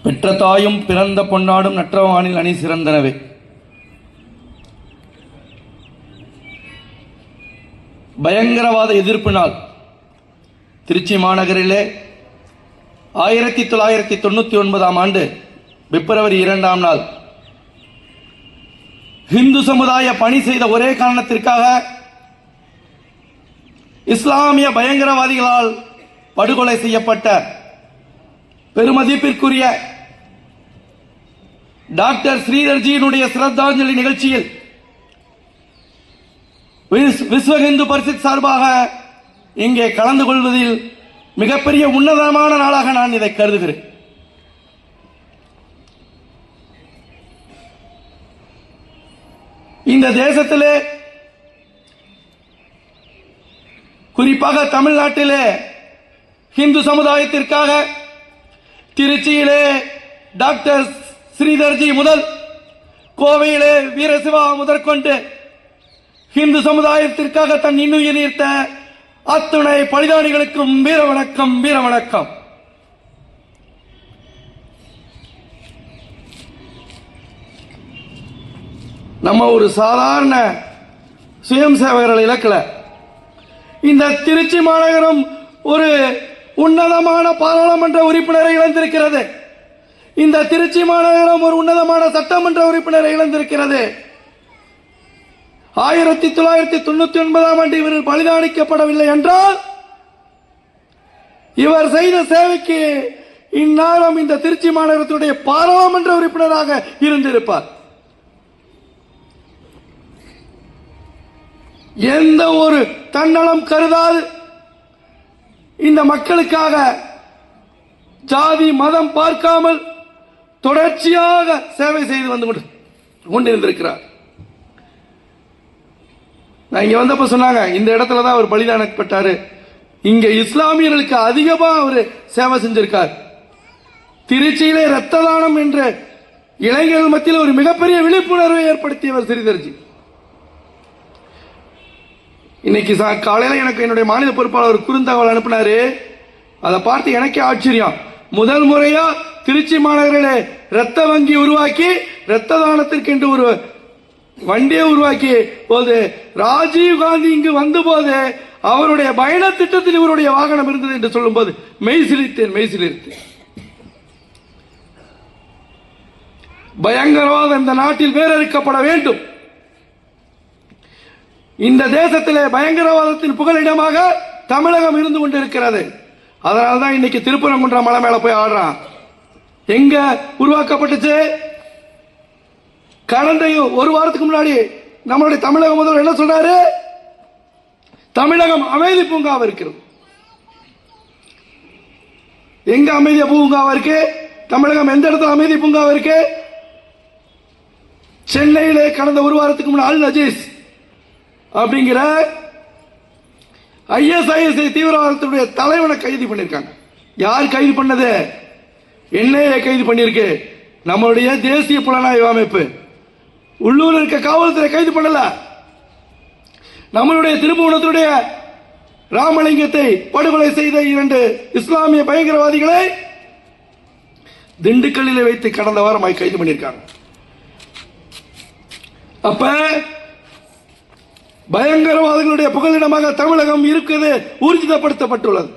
பெற்ற தாயும் பிறந்த பொன்னாடும் நற்றவானில் அணி சிறந்தனவே. பயங்கரவாத எதிர்ப்பு நாள் திருச்சி மாநகரிலே 1999 ஆண்டு பிப்ரவரி 2ஆம் நாள் இந்து சமுதாய பணி செய்த ஒரே காரணத்திற்காக இஸ்லாமிய பயங்கரவாதிகளால் படுகொலை செய்யப்பட்ட பெருமதிப்பிற்குரிய டாக்டர் ஸ்ரீதர்ஜியினுடைய சிரத்தாஞ்சலி நிகழ்ச்சியில் விஸ்வ இந்து பரிஷத் சார்பாக இங்கே கலந்து கொள்வதில் மிகப்பெரிய உன்னதமான நாளாக நான் இதை கருதுகிறேன். இந்த தேசத்திலே குறிப்பாக தமிழ்நாட்டிலே இந்து சமுதாயத்திற்காக திருச்சியிலே டாக்டர் ஸ்ரீதர்ஜி முதல் கோவையிலே வீரசிவா முதற்கொண்டு இந்து சமுதாயத்திற்காக தன் இன்னுயிர் நீர்த்த அத்துணை பலிதானிகளுக்கும் வீர வணக்கம், வீர வணக்கம். நம்ம ஒரு சாதாரண சுயம் சேவகர்கள் இலக்கல. இந்த திருச்சி மாநகரம் ஒரு உன்னதமான பாராளுமன்ற உறுப்பினரை இழந்திருக்கிறது. இந்த திருச்சி மாநகரம் ஒரு உன்னதமான சட்டமன்ற உறுப்பினரை இழந்திருக்கிறது. 1999 ஆண்டு இவர் பலிதானிக்கப்படவில்லை என்றால் இவர் செய்த சேவைக்கு இந்நேரம் இந்த திருச்சி மாநகரத்துடைய பாராளுமன்ற உறுப்பினராக இருந்திருப்பார். எந்த ஒரு தன்னலம் கருதாது இந்த மக்களுக்காக ஜாதி மதம் பார்க்காமல் தொடர்ச்சியாக சேவை செய்து வந்து கொண்டிருந்திருக்கிறார். நான் இங்க வந்தப்ப சொன்னாங்க, இந்த இடத்துல தான் அவர் பலிதானப்பட்டாரு. இங்க இஸ்லாமியர்களுக்கு அதிகமா அவர் சேவை செஞ்சிருக்கார். திருச்சியிலே ரத்த தானம் என்ற இளைஞர்கள் மத்தியில் ஒரு மிகப்பெரிய விழிப்புணர்வை ஏற்படுத்தியவர் ஸ்ரீதர்ஜி. இன்னைக்கு காலையில எனக்கு என்னுடைய மாநில பொறுப்பாளர் குறுந்தகவல் அனுப்பினாரு. அதை பார்த்து எனக்கே ஆச்சரியம். முதல் முறையா திருச்சி மாநகரிலே ரத்த வங்கி உருவாக்கி ரத்த தானத்திற்கு என்று ஒரு வண்டியை உருவாக்கி போது ராஜீவ் காந்தி இங்கு வந்த போது அவருடைய பயண திட்டத்தில் இவருடைய வாகனம் இருந்தது என்று சொல்லும் போது மெய்சிலிர்த்தேன். பயங்கரவாதம் இந்த நாட்டில் வேறறுக்கப்பட வேண்டும். இந்த தேசத்திலே பயங்கரவாதத்தின் புகலிடமாக தமிழகம் இருந்து கொண்டிருக்கிறது. அதனால்தான் இன்னைக்கு திருப்பரங்குன்றம் மலை மேல போய் ஆடுறான். எங்க உருவாக்கப்பட்டுச்சு? கடந்த ஒரு வாரத்துக்கு முன்னாடி நம்மளுடைய தமிழக முதல்வர் என்ன சொல்றாரு? தமிழகம் அமைதி பூங்காவா இருக்கிறது. எங்க அமைதி பூங்காவா இருக்கு? தமிழகம் எந்த இடத்துல அமைதி பூங்காவா இருக்கு? சென்னையிலே கடந்த ஒரு வாரத்துக்கு முன்னாடி அல் நஜீஸ் அப்படிங்கிற ISIS தீவிரவாதத்துடைய தலைவனை கைது பண்ணிருக்காங்க. யார் கைது பண்ணது? NIA கைது பண்ணிருக்கு. நம்மளுடைய தேசிய புலனாய்வு அமைப்பு. உள்ளூர் இருக்க காவல்துறை கைது பண்ணல. நம்மளுடைய திருப்புவனத்துடைய ராமலிங்கத்தை படுகொலை செய்த 2 இஸ்லாமிய பயங்கரவாதிகளை திண்டுக்கல்லில் வைத்து கடந்த வாரம் கைது பண்ணியிருக்காங்க. அப்ப பயங்கரவாதிகளுடைய புகலிடமாக தமிழகம் இருக்கிறது ஊர்ஜிதப்படுத்தப்பட்டுள்ளது.